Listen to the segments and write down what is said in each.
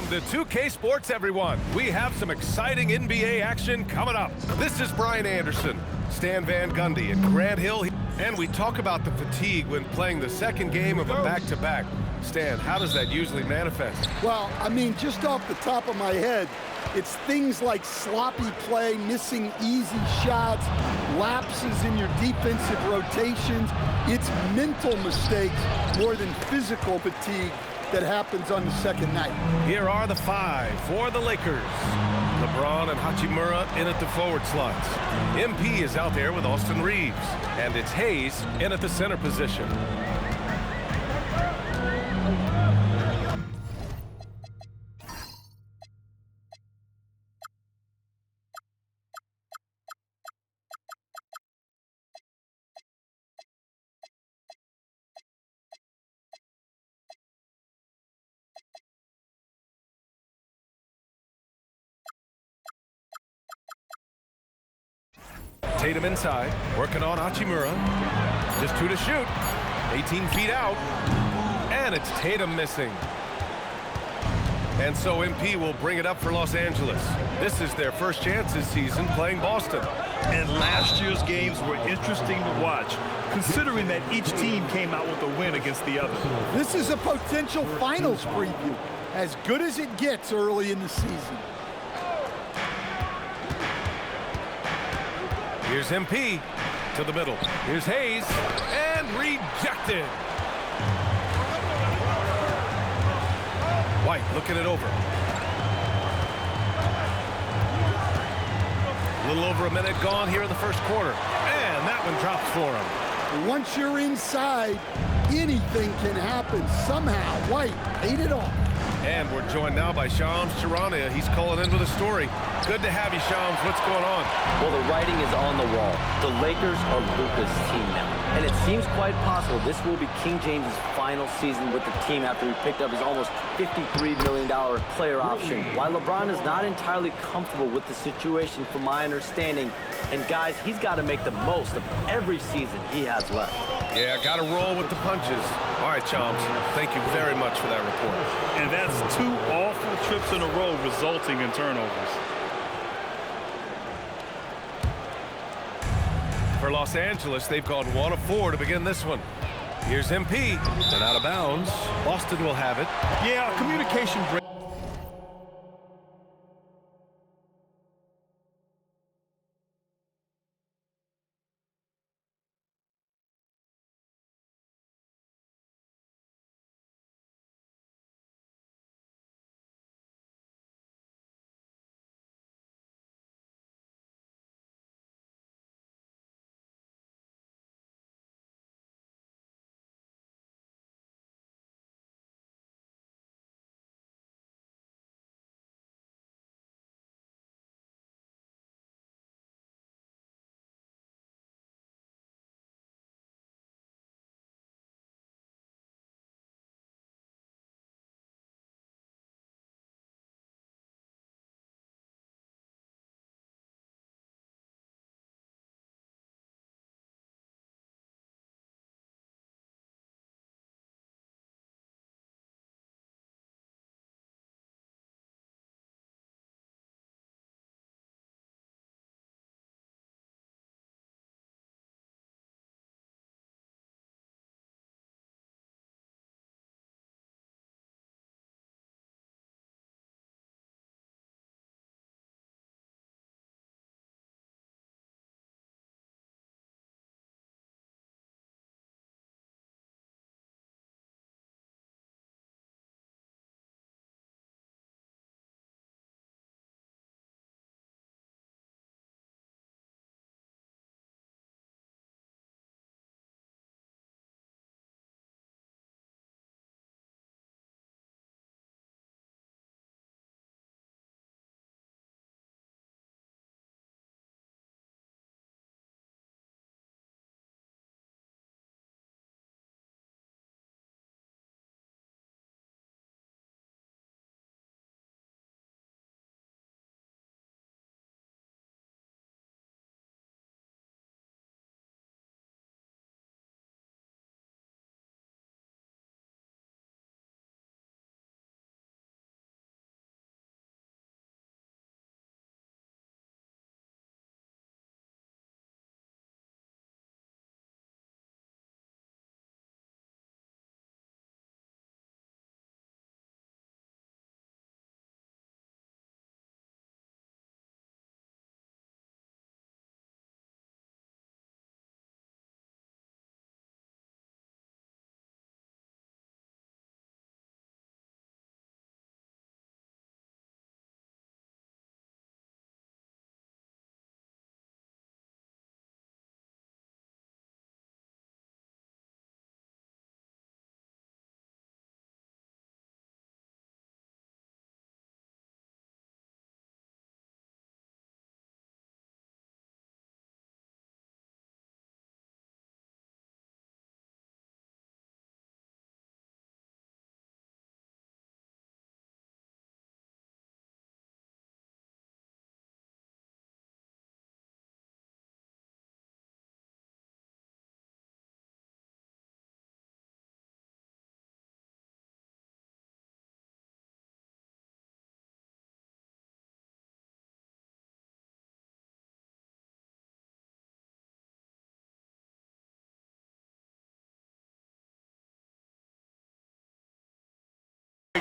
to 2K Sports, everyone. We have some exciting NBA action coming up. This is Brian Anderson, Stan Van Gundy, and Grant Hill. And we talk about the fatigue when playing the second game of a back-to-back. Stan, how does that usually manifest? Well, I mean, just off the top of my head, it's things like sloppy play, missing easy shots, lapses in your defensive rotations. It's mental mistakes more than physical fatigue that happens on the second night. Here are the five for the Lakers. LeBron and Hachimura in at the forward slots. MP is out there with Austin Reeves. And it's Hayes in at the center position. Tatum inside, working on Hachimura. Just 2 to shoot. 18 feet out. And it's Tatum missing. And so MP will bring it up for Los Angeles. This is their first chance this season playing Boston. And last year's games were interesting to watch, considering that each team came out with a win against the other. This is a potential finals preview, as good as it gets early in the season. Here's MP to the middle. Here's Hayes, and rejected. White looking it over. A little over a minute gone here in the first quarter. And that one drops for him. Once you're inside, anything can happen somehow. White ate it off. And we're joined now by Shams Charania. He's calling in with a story. Good to have you, Shams. What's going on? Well, the writing is on the wall. The Lakers are Luka's team now. And it seems quite possible this will be King James's final season with the team after he picked up his almost $53 million player option. While LeBron is not entirely comfortable with the situation from my understanding, and guys, he's got to make the most of every season he has left. Yeah, got to roll with the punches. All right, Shams, thank you very much for that report. And that's 2 awful trips in a row resulting in turnovers. For Los Angeles, they've gone 1 of 4 to begin this one. Here's MP, and out of bounds. Boston will have it. Yeah, communication break.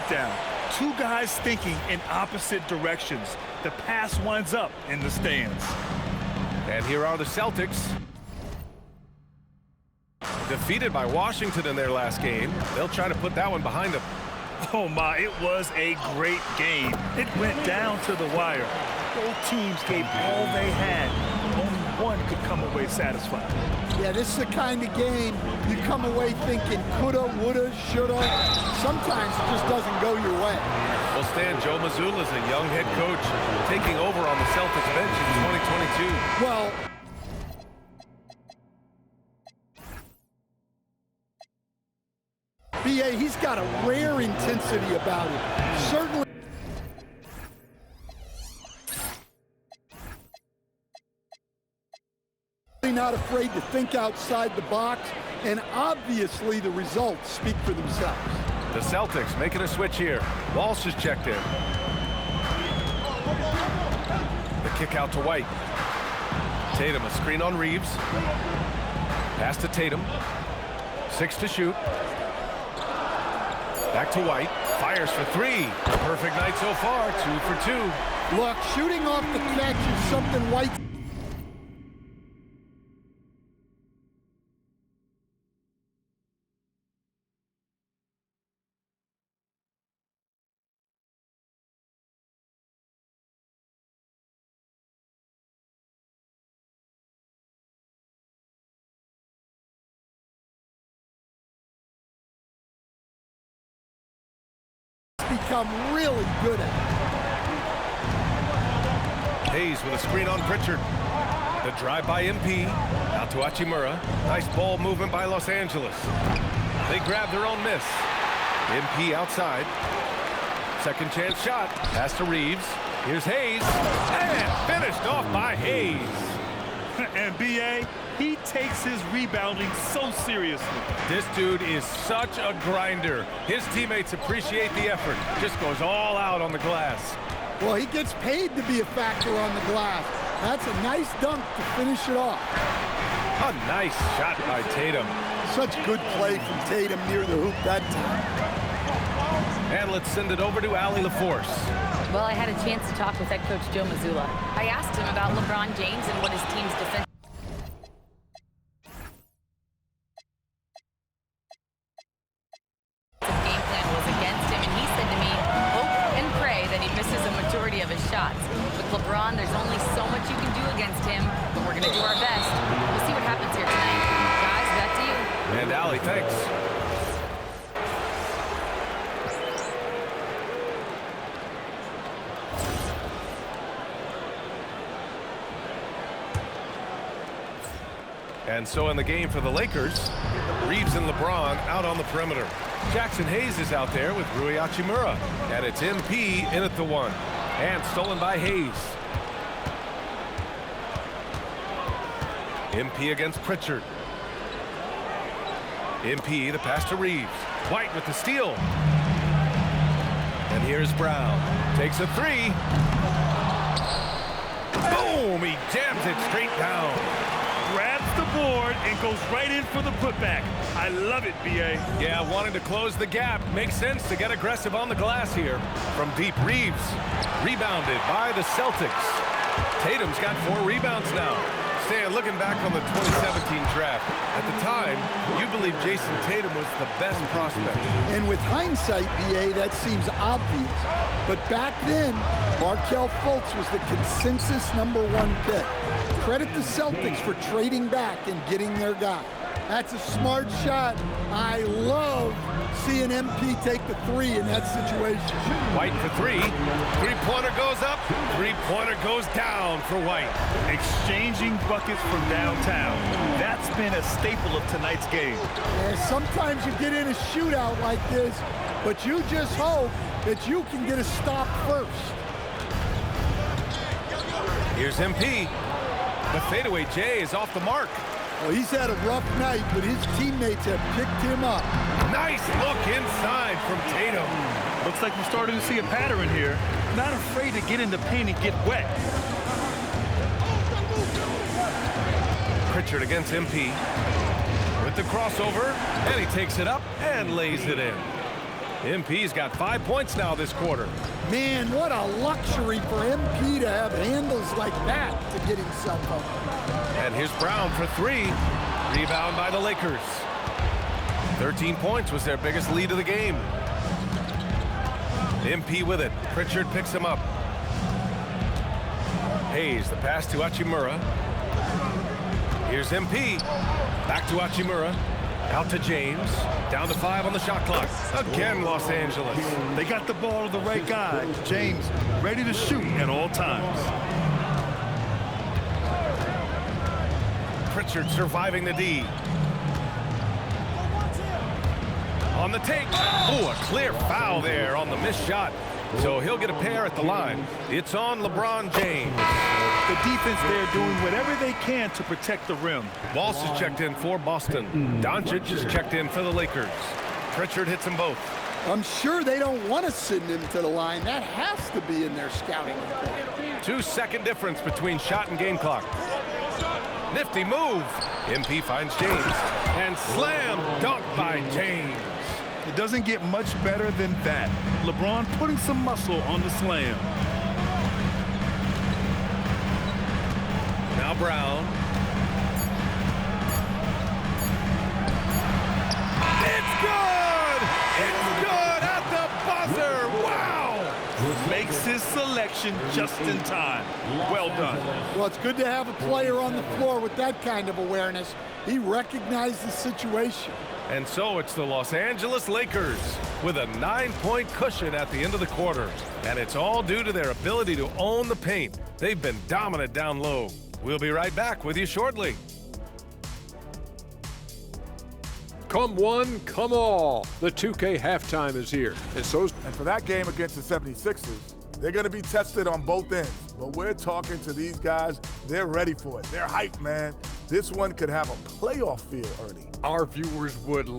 breakdown. Two guys thinking in opposite directions. The pass winds up in the stands. And here are the Celtics. Defeated by Washington in their last game. They'll try to put that one behind them. Oh my, it was a great game. It went down to the wire. Both teams gave all they had. Only one could come away satisfied. Yeah, this is the kind of game you come away thinking coulda, woulda, shoulda. Sometimes it just doesn't go your way. Well, Stan, Joe Mazzulla is a young head coach taking over on the Celtics bench in 2022. Well, BA, he's got a rare intensity about him. Certainly not afraid to think outside the box, and obviously the results speak for themselves. The Celtics making a switch here. Walsh is checked in. The kick out to White. Tatum, a screen on Reeves. Pass to Tatum. 6 to shoot. Back to White. Fires for 3. Perfect night so far. 2 for 2. Look, shooting off the catch is something White... become really good at it. Hayes with a screen on Pritchard. The drive by MP. Out to Hachimura. Nice ball movement by Los Angeles. They grab their own miss. MP outside. Second chance shot. Pass to Reeves. Here's Hayes. And finished off by Hayes. And B.A., he takes his rebounding so seriously. This dude is such a grinder. His teammates appreciate the effort. Just goes all out on the glass. Well, he gets paid to be a factor on the glass. That's a nice dunk to finish it off. A nice shot by Tatum. Such good play from Tatum near the hoop that time. And let's send it over to Allie LaForce. Well, I had a chance to talk with head coach Joe Mazzulla. I asked him about LeBron James and what his team's defense game plan was against him, and he said to me, hope and pray that he misses a majority of his shots. With LeBron, there's only so much you can do against him, but we're going to do our best. We'll see what happens here tonight. Guys, back to you. And Allie, thanks. And so in the game for the Lakers, Reeves and LeBron out on the perimeter. Jackson Hayes is out there with Rui Hachimura. And it's MP in at the 1. And stolen by Hayes. MP against Pritchard. MP, the pass to Reeves. White with the steal. And here's Brown. Takes a 3. Boom! He jams it straight down. Grabs the board and goes right in for the putback. I love it, B.A. Yeah, wanting to close the gap. Makes sense to get aggressive on the glass here. From deep, Reeves. Rebounded by the Celtics. Tatum's got 4 rebounds now. Stan, looking back on the 2017 draft, at the time, you believe Jason Tatum was the best prospect. And with hindsight, BA, that seems obvious. But back then, Markelle Fultz was the consensus #1 pick. Credit the Celtics for trading back and getting their guy. That's a smart shot. I love seeing MP take the 3 in that situation. White for 3. Three-pointer goes up. Three-pointer goes down for White. Exchanging buckets from downtown. That's been a staple of tonight's game. Yeah, sometimes you get in a shootout like this, but you just hope that you can get a stop first. Here's MP. The fadeaway J is off the mark. Well, he's had a rough night, but his teammates have picked him up. Nice look inside from Tatum. Looks like we're starting to see a pattern here. Not afraid to get in the paint and get wet. Pritchard against MP. With the crossover, and he takes it up and lays it in. MP's got 5 points now this quarter. Man, what a luxury for MP to have handles like that to get himself up. And here's Brown for 3. Rebound by the Lakers. 13 points was their biggest lead of the game. MP with it. Pritchard picks him up. Hayes, the pass to Hachimura. Here's MP. Back to Hachimura. Out to James. Down to 5 on the shot clock. Again, Los Angeles. They got the ball to the right guy. James ready to shoot at all times. Pritchard surviving the D. On the take. Oh, a clear foul there on the missed shot. So he'll get a pair at the line. It's on LeBron James. The defense there doing whatever they can to protect the rim. Walsh is checked in for Boston. Doncic is checked in for the Lakers. Pritchard hits them both. I'm sure they don't want to send him to the line. That has to be in their scouting report. 2-second difference between shot and game clock. Nifty move. MP finds James. And slam dunk by James. It doesn't get much better than that. LeBron putting some muscle on the slam. Now Brown. It's good! It's good at the buzzer! Wow! Makes his selection just in time. Well done. Well, it's good to have a player on the floor with that kind of awareness. He recognized the situation. And so it's the Los Angeles Lakers with a 9-point cushion at the end of the quarter. And it's all due to their ability to own the paint. They've been dominant down low. We'll be right back with you shortly. Come one, come all. The 2K halftime is here. And for that game against the 76ers, they're going to be tested on both ends. But we're talking to these guys. They're ready for it. They're hyped, man. This one could have a playoff feel, Ernie. our viewers would.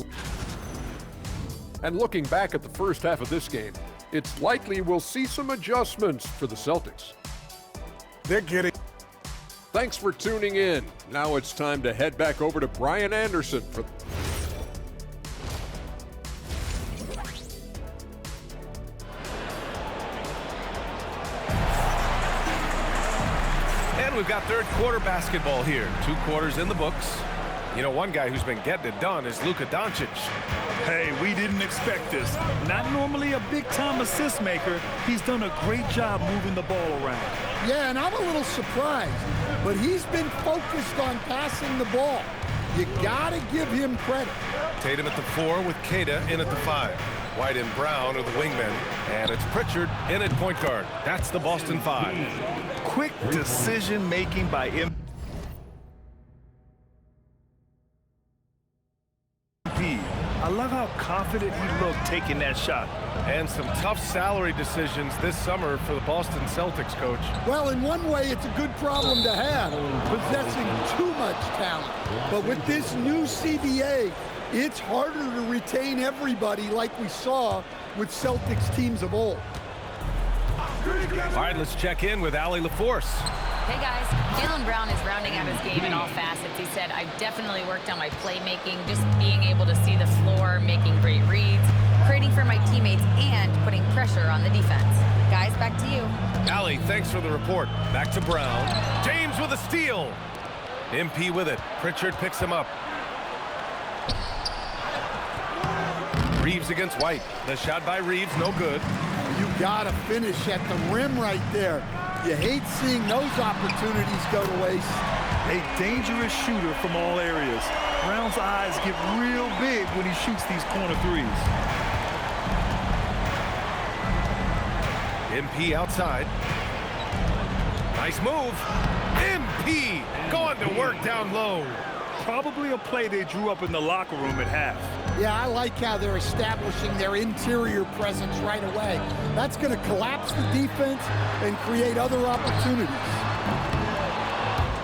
And looking back at the first half of this game, it's likely we'll see some adjustments for the Celtics. They're getting. Thanks for tuning in. Now it's time to head back over to Brian Anderson for. And we've got third quarter basketball here. 2 quarters in the books. You know, one guy who's been getting it done is Luka Doncic. Hey, we didn't expect this. Not normally a big-time assist maker. He's done a great job moving the ball around. Yeah, and I'm a little surprised, but he's been focused on passing the ball. You gotta give him credit. Tatum at the 4 with Queta in at the 5. White and Brown are the wingmen, and it's Pritchard in at point guard. That's the Boston 5. Quick decision-making by MP. I love how confident he looked taking that shot. And some tough salary decisions this summer for the Boston Celtics, coach. Well, in one way, it's a good problem to have, possessing too much talent. But with this new CBA, it's harder to retain everybody like we saw with Celtics teams of old. All right, let's check in with Allie LaForce. Hey guys, Jaylen Brown is rounding out his game in all facets. He said, I've definitely worked on my playmaking, just being able to see the floor, making great reads, creating for my teammates, and putting pressure on the defense. Guys, back to you. Allie, thanks for the report. Back to Brown. James with a steal. MP with it. Pritchard picks him up. Reeves against White. The shot by Reeves, no good. You gotta finish at the rim right there. You hate seeing those opportunities go to waste. A dangerous shooter from all areas. Brown's eyes get real big when he shoots these corner threes. MP outside. Nice move. MP going to work down low. Probably a play they drew up in the locker room at half. Yeah, I like how they're establishing their interior presence right away. That's going to collapse the defense and create other opportunities.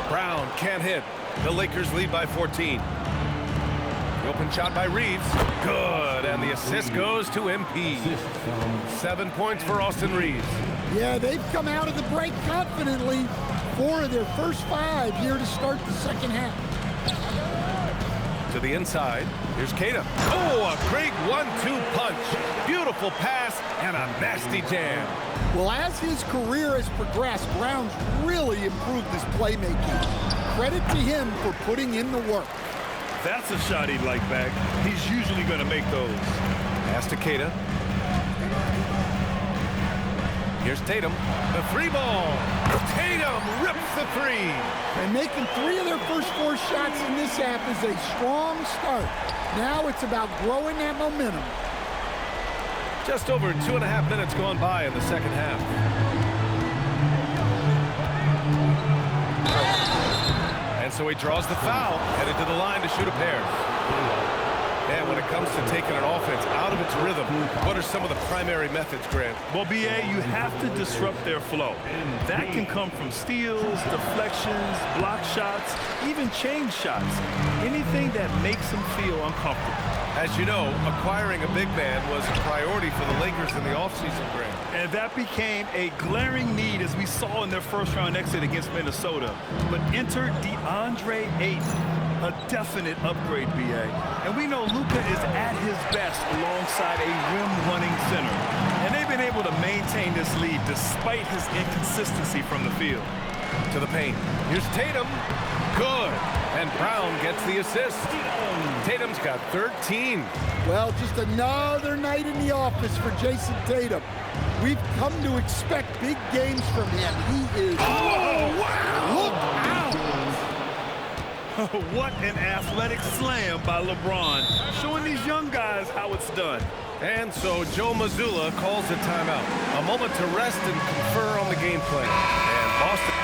Brown can't hit. The Lakers lead by 14. The open shot by Reeves. Good, and the assist goes to MP. 7 points for Austin Reeves. Yeah, they've come out of the break confidently. 4 of their first 5 here to start the second half. To the inside. Here's Tatum. Oh, a great 1-2 punch. Beautiful pass and a nasty jam. Well, as his career has progressed, Brown's really improved his playmaking. Credit to him for putting in the work. That's a shot he'd like back. He's usually going to make those. Pass to Tatum. Here's Tatum. The three ball. Tatum rips the three. And making 3 of their first 4 shots in this half is a strong start. Now it's about growing that momentum. Just over 2.5 minutes gone by in the second half. And so he draws the foul, headed to the line to shoot a pair. And when it comes to taking an offense out of its rhythm, what are some of the primary methods, Grant? Well, B.A., you have to disrupt their flow. That can come from steals, deflections, block shots, even change shots. Anything that makes them feel uncomfortable. As you know, acquiring a big man was a priority for the Lakers in the offseason, Grant. And that became a glaring need as we saw in their first-round exit against Minnesota. But enter DeAndre Ayton. A definite upgrade, B.A. And we know Luka is at his best alongside a rim-running center. And they've been able to maintain this lead despite his inconsistency from the field. To the paint. Here's Tatum. Good. And Brown gets the assist. Tatum's got 13. Well, just another night in the office for Jason Tatum. We've come to expect big games from him. He is... Oh, wow! Look out! What an athletic slam by LeBron, showing these young guys how it's done. And so Joe Mazzulla calls a timeout. A moment to rest and confer on the game plan. And Boston...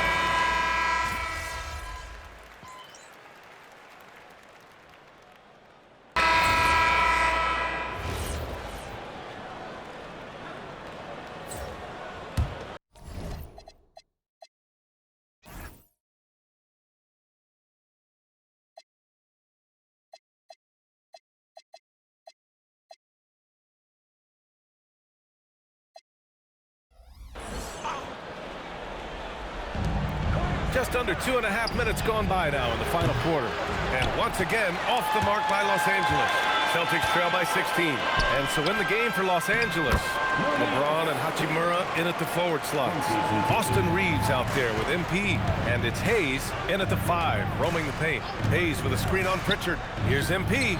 Just under 2.5 minutes gone by now in the final quarter. And once again, off the mark by Los Angeles. Celtics trail by 16. And so in the game for Los Angeles, LeBron and Hachimura in at the forward slots. Austin Reeves out there with MP. And it's Hayes in at the 5, roaming the paint. Hayes with a screen on Pritchard. Here's MP.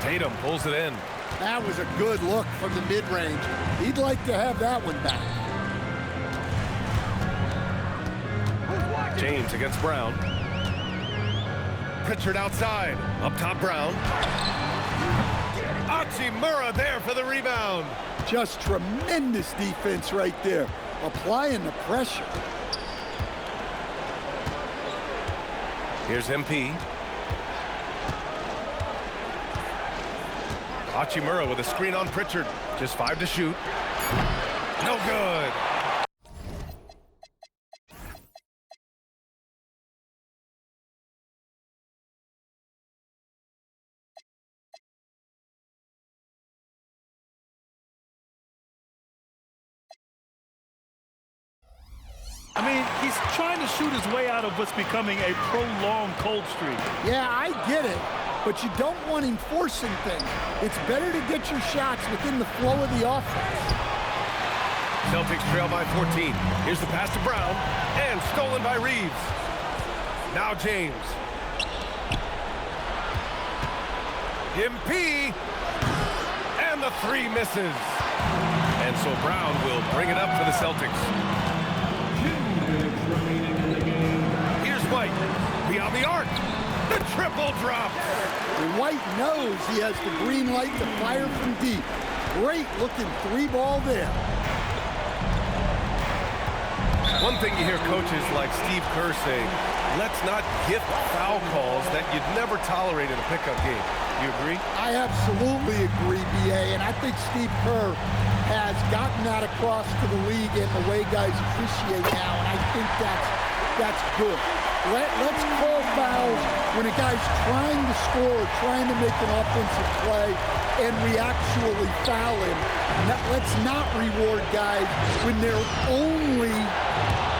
Tatum pulls it in. That was a good look from the mid-range. He'd like to have that one back. James against Brown. Pritchard outside. Up top, Brown. Hachimura there for the rebound. Just tremendous defense right there. Applying the pressure. Here's MP. Hachimura with a screen on Pritchard. Just 5 to shoot. No good. I mean, he's trying to shoot his way out of what's becoming a prolonged cold streak. Yeah, I get it, but you don't want him forcing things. It's better to get your shots within the flow of the offense. Celtics trail by 14. Here's the pass to Brown, and stolen by Reeves. Now James. MP, and the 3 misses. And so Brown will bring it up for the Celtics. Here's White, beyond the arc. The triple drop. White knows he has the green light to fire from deep. Great looking 3-ball there. One thing you hear coaches like Steve Kerr say, let's not gift foul calls that you'd never tolerate in a pickup game. You agree? I absolutely agree, B.A., and I think Steve Kerr has gotten that across to the league and the way guys appreciate now, and I think that's good. Let's call fouls when a guy's trying to score, trying to make an offensive play, and we actually foul him. Let's not reward guys when their only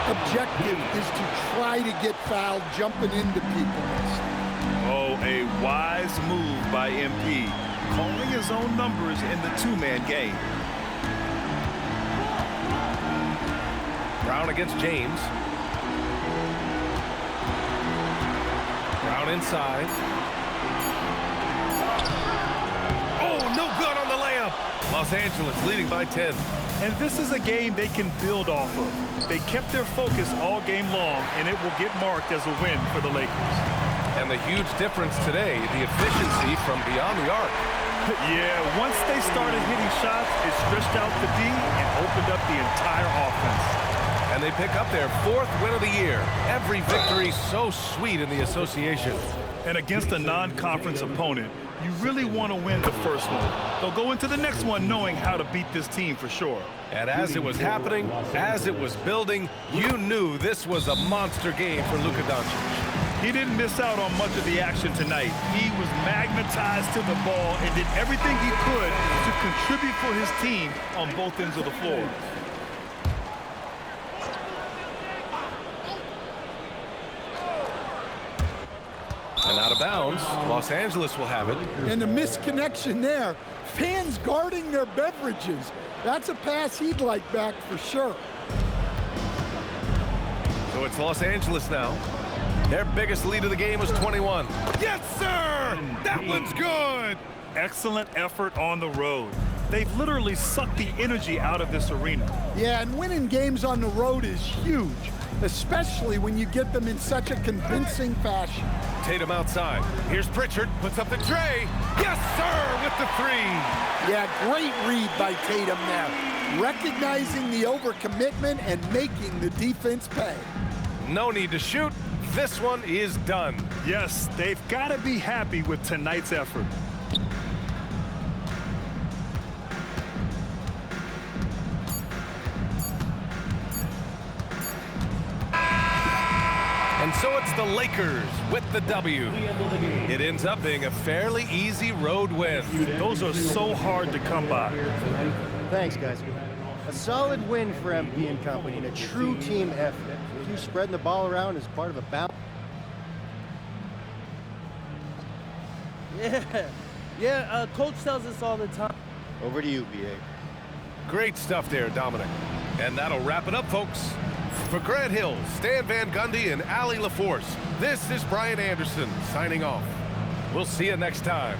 objective is to try to get fouled jumping into people. Oh, a wise move by MP, calling his own numbers in the two-man game. Brown against James. Brown inside. Oh, no good on the layup. Los Angeles leading by 10. And this is a game they can build off of. They kept their focus all game long, and it will get marked as a win for the Lakers. And the huge difference today, the efficiency from beyond the arc. Yeah, once they started hitting shots, it stretched out the D and opened up the entire offense. And they pick up their 4th win of the year. Every victory so sweet in the association. And against a non-conference opponent, you really want to win the first one. They'll go into the next one knowing how to beat this team for sure. And as it was happening, as it was building, you knew this was a monster game for Luka Doncic. He didn't miss out on much of the action tonight. He was magnetized to the ball and did everything he could to contribute for his team on both ends of the floor. And out of bounds, Los Angeles will have it. And a misconnection there. Fans guarding their beverages. That's a pass he'd like back for sure. So it's Los Angeles now. Their biggest lead of the game was 21. Yes, sir! That one's good! Excellent effort on the road. They've literally sucked the energy out of this arena. Yeah, and winning games on the road is huge, especially when you get them in such a convincing fashion. Tatum outside. Here's Pritchard, puts up the tray. Yes, sir, with the 3. Yeah, great read by Tatum there. Recognizing the overcommitment and making the defense pay. No need to shoot. This one is done. Yes, they've got to be happy with tonight's effort. And so it's the Lakers with the W. It ends up being a fairly easy road win. Those are so hard to come by. Thanks, guys. A solid win for MP and company and a true team effort. You spreading the ball around as part of a balance. Yeah, Coach tells us all the time. Over to you, BA. Great stuff there, Dominic. And that'll wrap it up, folks. For Grant Hill, Stan Van Gundy, and Allie LaForce, this is Brian Anderson signing off. We'll see you next time.